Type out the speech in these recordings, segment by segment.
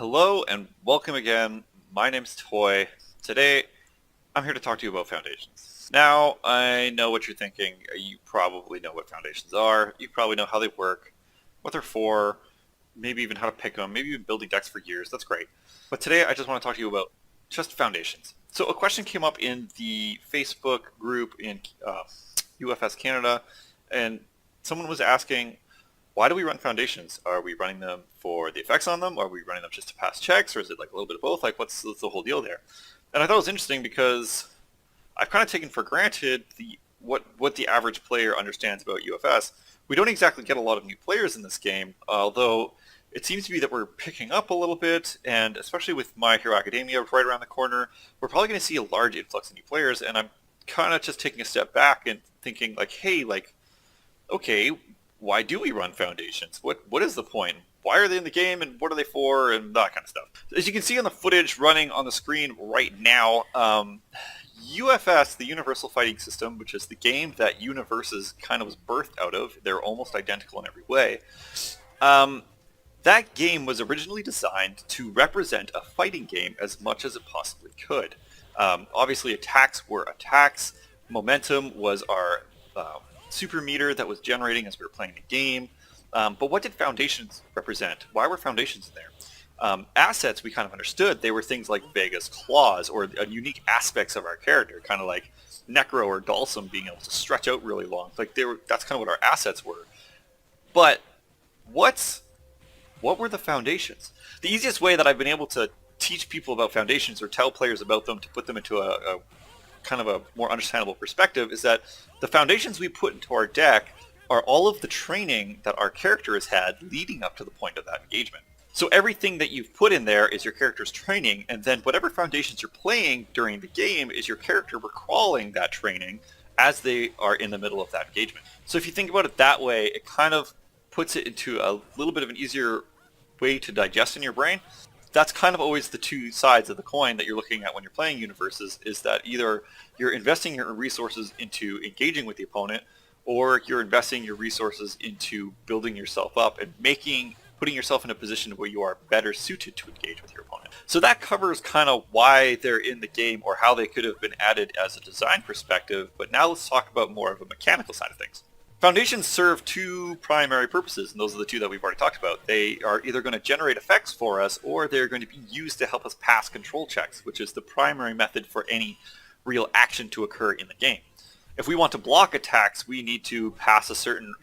Hello and welcome again. My name's Toy. Today, I'm here to talk to you about foundations. Now, I know what you're thinking. You probably know what foundations are. You probably know how they work, what they're for, maybe even how to pick them, maybe you've been building decks for years. That's great. But today, I just want to talk to you about just foundations. So a question came up in the Facebook group in UFS Canada, and someone was asking, why do we run foundations? Are we running them for the effects on them? Are we running them just to pass checks? Or is it like a little bit of both? Like what's the whole deal there? And I thought it was interesting because I've kind of taken for granted what the average player understands about UFS. We don't exactly get a lot of new players in this game, although it seems to be that we're picking up a little bit, and especially with My Hero Academia right around the corner, we're probably going to see a large influx of new players, and I'm kind of just taking a step back and thinking like, hey, like, okay, why do we run foundations? What is the point? Why are they in the game, and what are they for, and that kind of stuff. As you can see on the footage running on the screen right now, UFS, the Universal Fighting System, which is the game that Universes kind of was birthed out of, they're almost identical in every way. That game was originally designed to represent a fighting game as much as it possibly could. Obviously, attacks were attacks. Momentum was our super meter that was generating as we were playing the game. But what did foundations represent? Why were foundations in there? Assets, we kind of understood. They were things like Vega's claws or unique aspects of our character, kind of like Necro or Dalsum being able to stretch out really long. Like that's kind of what our assets were. But what were the foundations? The easiest way that I've been able to teach people about foundations or tell players about them to put them into a kind of a more understandable perspective is that the foundations we put into our deck are all of the training that our character has had leading up to the point of that engagement. So everything that you've put in there is your character's training, and then whatever foundations you're playing during the game is your character recalling that training as they are in the middle of that engagement. So if you think about it that way, it kind of puts it into a little bit of an easier way to digest in your brain. That's kind of always the two sides of the coin that you're looking at when you're playing Universes, is that either you're investing your resources into engaging with the opponent, or you're investing your resources into building yourself up and putting yourself in a position where you are better suited to engage with your opponent. So that covers kind of why they're in the game or how they could have been added as a design perspective, but now let's talk about more of a mechanical side of things. Foundations serve two primary purposes, and those are the two that we've already talked about. They are either going to generate effects for us, or they're going to be used to help us pass control checks, which is the primary method for any real action to occur in the game. If we want to block attacks, we need to pass a certain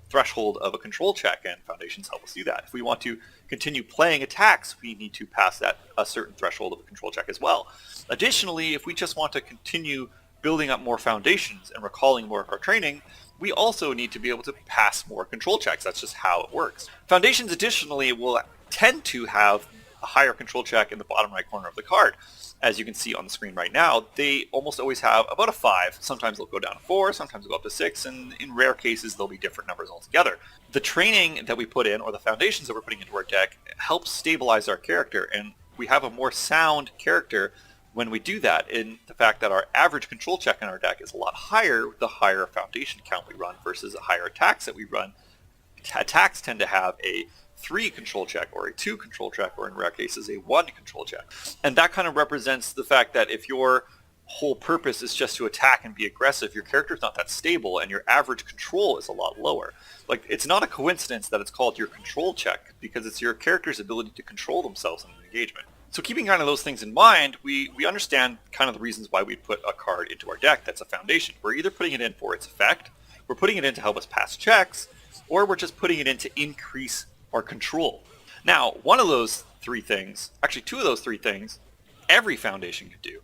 threshold of a control check, and foundations help us do that. If we want to continue playing attacks, we need to pass a certain threshold of a control check as well. Additionally, if we just want to continue building up more foundations and recalling more of our training, we also need to be able to pass more control checks. That's just how it works. Foundations additionally will tend to have a higher control check in the bottom right corner of the card. As you can see on the screen right now, they almost always have about a 5. Sometimes they'll go down to 4, sometimes they'll go up to 6, and in rare cases they'll be different numbers altogether. The training that we put in, or the foundations that we're putting into our deck, helps stabilize our character, and we have a more sound character when we do that, in the fact that our average control check in our deck is a lot higher the higher foundation count we run versus the higher attacks that we run. Attacks tend to have a 3 control check or a 2 control check, or in rare cases a 1 control check. And that kind of represents the fact that if your whole purpose is just to attack and be aggressive, your character's not that stable and your average control is a lot lower. Like, it's not a coincidence that it's called your control check, because it's your character's ability to control themselves in an engagement. So keeping kind of those things in mind, we understand kind of the reasons why we put a card into our deck that's a foundation. We're either putting it in for its effect, we're putting it in to help us pass checks, or we're just putting it in to increase our control. Now, one of those 3 things, actually 2 of those 3 things, every foundation can do.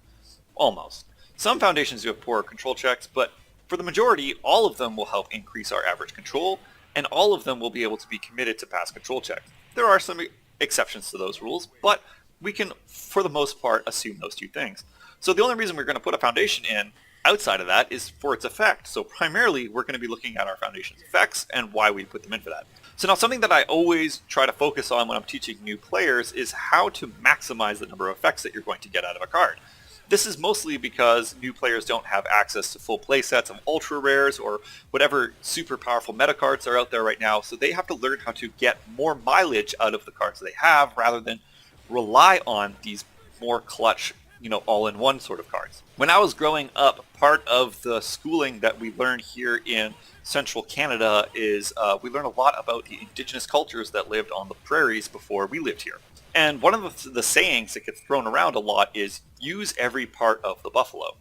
Almost. Some foundations do have poor control checks, but for the majority, all of them will help increase our average control, and all of them will be able to be committed to pass control checks. There are some exceptions to those rules, but we can, for the most part, assume those 2 things. So the only reason we're going to put a foundation in outside of that is for its effect. So primarily, we're going to be looking at our foundation's effects and why we put them in for that. So now something that I always try to focus on when I'm teaching new players is how to maximize the number of effects that you're going to get out of a card. This is mostly because new players don't have access to full play sets of ultra rares or whatever super powerful meta cards are out there right now, so they have to learn how to get more mileage out of the cards they have rather than rely on these more clutch, all-in-one sort of cards. When I was growing up, part of the schooling that we learned here in central Canada is we learn a lot about the indigenous cultures that lived on the prairies before we lived here. And one of the sayings that gets thrown around a lot is use every part of the buffalo.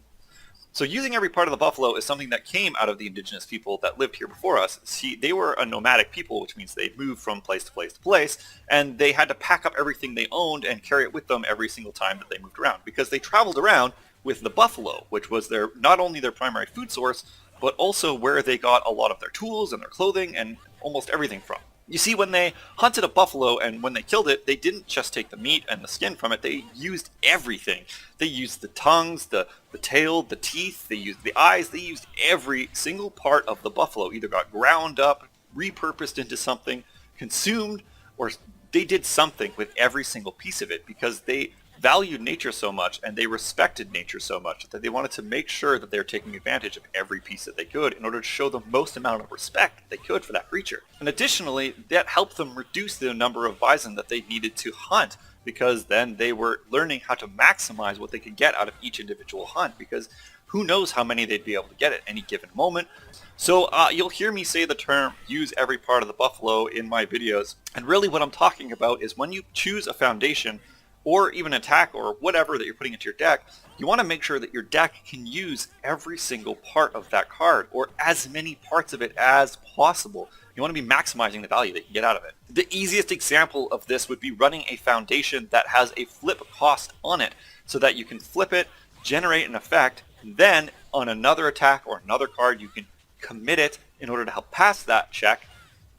So using every part of the buffalo is something that came out of the indigenous people that lived here before us. See, they were a nomadic people, which means they moved from place to place to place, and they had to pack up everything they owned and carry it with them every single time that they moved around, because they traveled around with the buffalo, which was not only their primary food source, but also where they got a lot of their tools and their clothing and almost everything from. You see, when they hunted a buffalo and when they killed it, they didn't just take the meat and the skin from it, they used everything. They used the tongues, the tail, the teeth, they used the eyes, they used every single part of the buffalo, either got ground up, repurposed into something, consumed, or they did something with every single piece of it because they valued nature so much and they respected nature so much that they wanted to make sure that they're taking advantage of every piece that they could in order to show the most amount of respect they could for that creature. And additionally, that helped them reduce the number of bison that they needed to hunt, because then they were learning how to maximize what they could get out of each individual hunt, because who knows how many they'd be able to get at any given moment. So you'll hear me say the term use every part of the buffalo in my videos, and really what I'm talking about is when you choose a foundation or even attack or whatever that you're putting into your deck, you want to make sure that your deck can use every single part of that card, or as many parts of it as possible. You want to be maximizing the value that you get out of it. The easiest example of this would be running a foundation that has a flip cost on it, so that you can flip it, generate an effect, and then on another attack or another card you can commit it in order to help pass that check.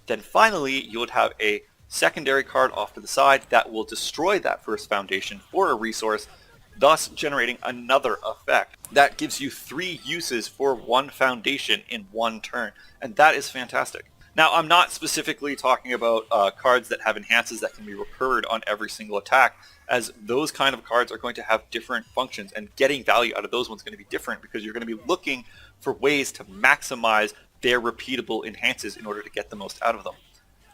Then finally you would have a secondary card off to the side that will destroy that first foundation for a resource, thus generating another effect. That gives you 3 uses for one foundation in one turn, and that is fantastic. Now, I'm not specifically talking about cards that have enhances that can be recurred on every single attack, as those kind of cards are going to have different functions, and getting value out of those ones is going to be different because you're going to be looking for ways to maximize their repeatable enhances in order to get the most out of them.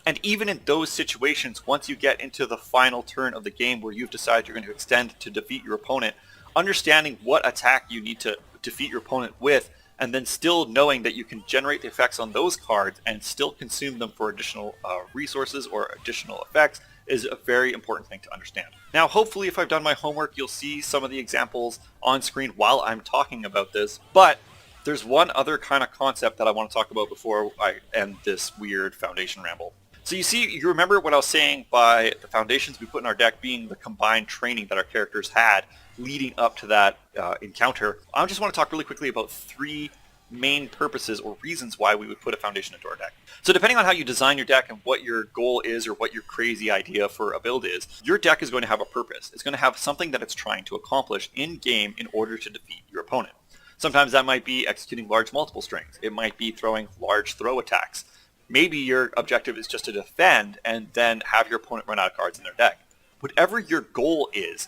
And even in those situations, once you get into the final turn of the game where you've decided you're going to extend to defeat your opponent, understanding what attack you need to defeat your opponent with, and then still knowing that you can generate the effects on those cards and still consume them for additional resources or additional effects, is a very important thing to understand. Now, hopefully if I've done my homework, you'll see some of the examples on screen while I'm talking about this, but there's one other kind of concept that I want to talk about before I end this weird foundation ramble. So you remember what I was saying by the foundations we put in our deck being the combined training that our characters had leading up to that encounter. I just want to talk really quickly about 3 main purposes or reasons why we would put a foundation into our deck. So depending on how you design your deck and what your goal is or what your crazy idea for a build is, your deck is going to have a purpose. It's going to have something that it's trying to accomplish in game in order to defeat your opponent. Sometimes that might be executing large multiple strings. It might be throwing large throw attacks. Maybe your objective is just to defend and then have your opponent run out of cards in their deck. Whatever your goal is,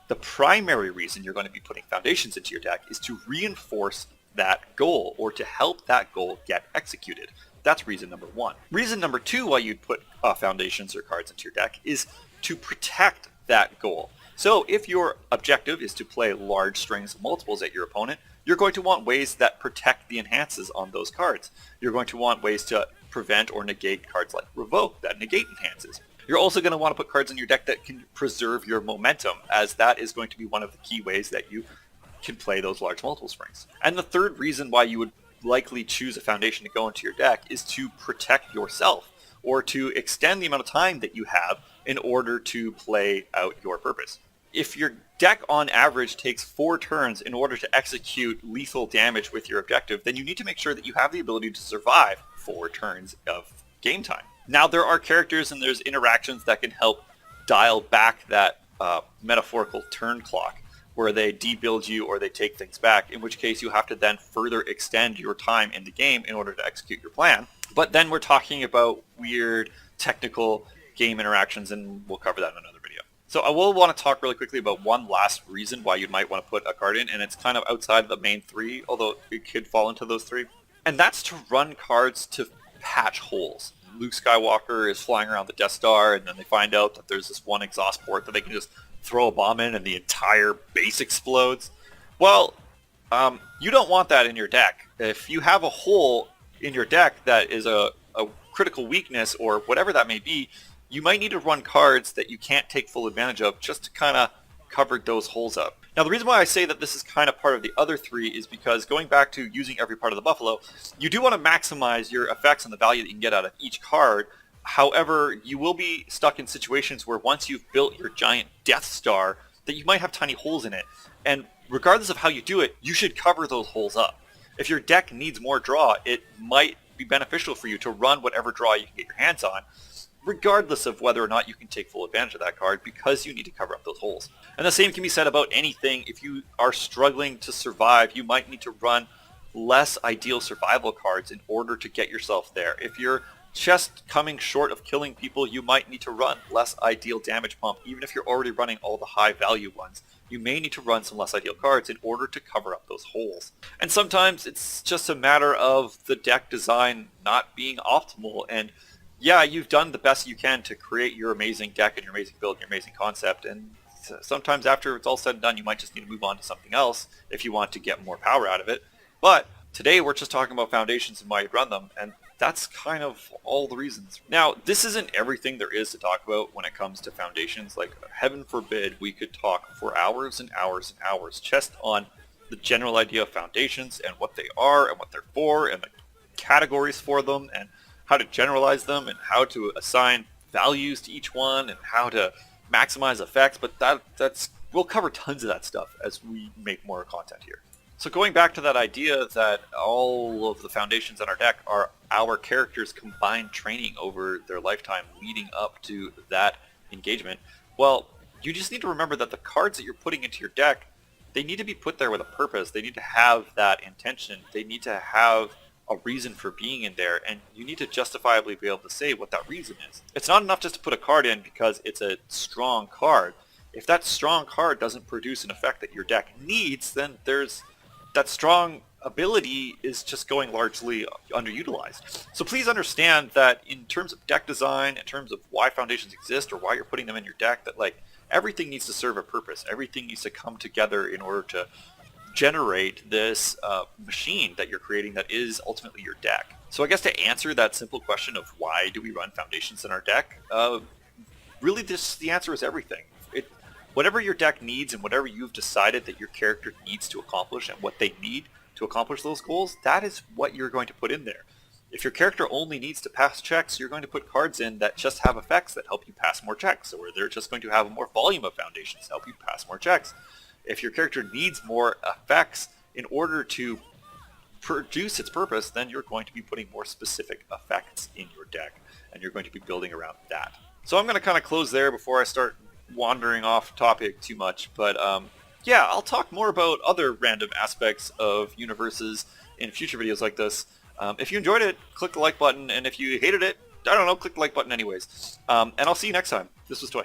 the primary reason you're going to be putting foundations into your deck is to reinforce that goal or to help that goal get executed. That's reason number 1. Reason number 2 why you'd put foundations or cards into your deck is to protect that goal. So if your objective is to play large strings of multiples at your opponent, you're going to want ways that protect the enhances on those cards. You're going to want ways to prevent or negate cards like Revoke that negate enhances. You're also going to want to put cards in your deck that can preserve your momentum, as that is going to be one of the key ways that you can play those large multiple strings. And the third reason why you would likely choose a foundation to go into your deck is to protect yourself, or to extend the amount of time that you have in order to play out your purpose. If your deck on average takes 4 turns in order to execute lethal damage with your objective, then you need to make sure that you have the ability to survive 4 turns of game time. Now, there are characters and there's interactions that can help dial back that metaphorical turn clock, where they debuild you or they take things back, in which case you have to then further extend your time in the game in order to execute your plan. But then we're talking about weird technical game interactions, and we'll cover that in another video. So I will want to talk really quickly about one last reason why you might want to put a card in, and it's kind of outside of the main 3, although it could fall into those 3. And that's to run cards to patch holes. Luke Skywalker is flying around the Death Star, and then they find out that there's this one exhaust port that they can just throw a bomb in and the entire base explodes. Well, you don't want that in your deck. If you have a hole in your deck that is a critical weakness or whatever that may be, you might need to run cards that you can't take full advantage of just to kind of cover those holes up. Now, the reason why I say that this is kind of part of the other three is because going back to using every part of the Buffalo, you do want to maximize your effects and the value that you can get out of each card. However, you will be stuck in situations where once you've built your giant Death Star, that you might have tiny holes in it. And regardless of how you do it, you should cover those holes up. If your deck needs more draw, it might be beneficial for you to run whatever draw you can get your hands on, regardless of whether or not you can take full advantage of that card, because you need to cover up those holes. And the same can be said about anything. If you are struggling to survive, you might need to run less ideal survival cards in order to get yourself there. If you're just coming short of killing people, you might need to run less ideal damage pump. Even if you're already running all the high value ones, you may need to run some less ideal cards in order to cover up those holes. And sometimes it's just a matter of the deck design not being optimal, and yeah, you've done the best you can to create your amazing deck and your amazing build and your amazing concept, and sometimes after it's all said and done, you might just need to move on to something else if you want to get more power out of it. But today we're just talking about foundations and why you run them, and that's kind of all the reasons. Now, this isn't everything there is to talk about when it comes to foundations. Like, heaven forbid we could talk for hours and hours and hours just on the general idea of foundations and what they are and what they're for and the categories for them and how to generalize them and how to assign values to each one and how to maximize effects, but we'll cover tons of that stuff as we make more content here. So going back to that idea that all of the foundations in our deck are our characters' combined training over their lifetime leading up to that engagement, well, you just need to remember that the cards that you're putting into your deck, they need to be put there with a purpose. They need to have that intention. They need to have a reason for being in there, and you need to justifiably be able to say what that reason is. It's not enough just to put a card in because it's a strong card. If that strong card doesn't produce an effect that your deck needs, then that strong ability is just going largely underutilized. So please understand that in terms of deck design, in terms of why foundations exist or why you're putting them in your deck, that like everything needs to serve a purpose. Everything needs to come together in order to generate this machine that you're creating that is ultimately your deck. So I guess to answer that simple question of why do we run foundations in our deck, really the answer is everything. Whatever your deck needs and whatever you've decided that your character needs to accomplish and what they need to accomplish those goals, that is what you're going to put in there. If your character only needs to pass checks, you're going to put cards in that just have effects that help you pass more checks, or they're just going to have more volume of foundations to help you pass more checks. If your character needs more effects in order to produce its purpose, then you're going to be putting more specific effects in your deck, and you're going to be building around that. So I'm going to kind of close there before I start wandering off topic too much, but yeah, I'll talk more about other random aspects of universes in future videos like this. If you enjoyed it, click the like button, and if you hated it, I don't know, click the like button anyways. And I'll see you next time. This was Toy.